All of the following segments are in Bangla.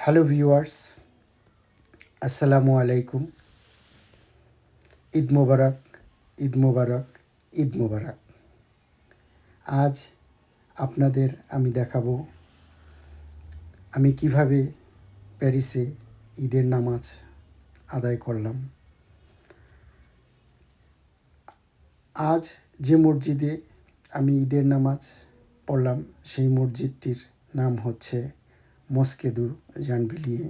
হ্যালো ভিউয়ার্স, আসসালামু আলাইকুম। ঈদ মোবারক, ঈদ মোবারক, ঈদ মোবারক। আজ আপনাদের আমি দেখাবো আমি কিভাবে প্যারিসে ঈদের নামাজ আদায় করলাম। আজ যে মসজিদে আমি ঈদের নামাজ পড়লাম সেই মসজিদটির নাম হচ্ছে মস্কে দু জানভিলিয়ে।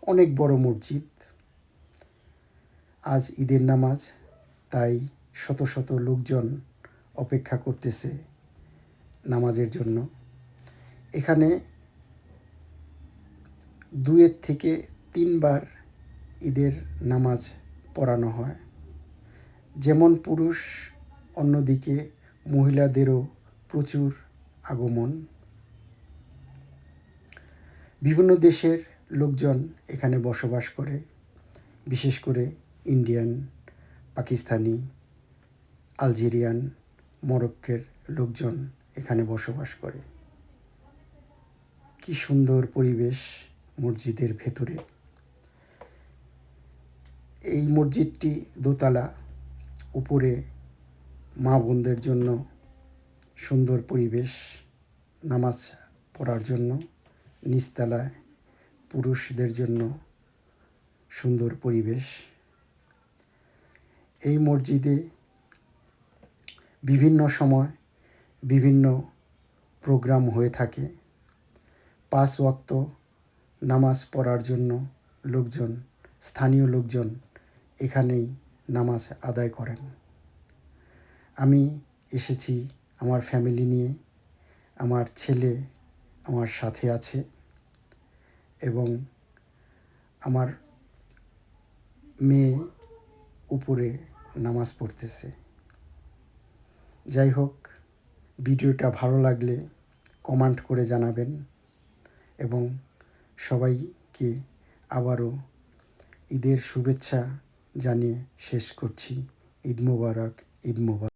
অনেক বড় মসজিদ। আজ ঈদের নামাজ, তাই শত শত লোকজন অপেক্ষা করতেছে নামাজের জন্য। এখানে 2 থেকে 3 বার ঈদের নামাজ পড়ানো হয়। যেমন পুরুষ, অন্যদিকে মহিলাদেরও প্রচুর আগমন। বিভিন্ন দেশের লোকজন এখানে বসবাস করে, বিশেষ করে ইন্ডিয়ান, পাকিস্তানি, আলজেরিয়ান, মরক্কোর লোকজন এখানে বসবাস করে। কি সুন্দর পরিবেশ মসজিদের ভেতরে। এই মসজিদটি দোতলা, উপরে মা বোনদের জন্য সুন্দর পরিবেশ নামাজ পড়ার জন্য, নিচতলায় পুরুষদের জন্য সুন্দর পরিবেশ। এই মসজিদে বিভিন্ন সময় বিভিন্ন প্রোগ্রাম হয়ে থাকে। 5 ওয়াক্ত নামাজ পড়ার জন্য লোকজন, স্থানীয় লোকজন এখানেই নামাজ আদায় করেন। আমি এসেছি আমার ফ্যামিলি নিয়ে। আমার ছেলে আমার সাথে আছে এবং আমার মেয়ে উপরে নামাজ পড়তেছে। যাই হোক, ভিডিওটা ভালো লাগলে কমেন্ট করে জানাবেন এবং সবাইকে আবারও ঈদের শুভেচ্ছা জানিয়ে শেষ করছি। ঈদ মোবারক, ঈদ মোবারক।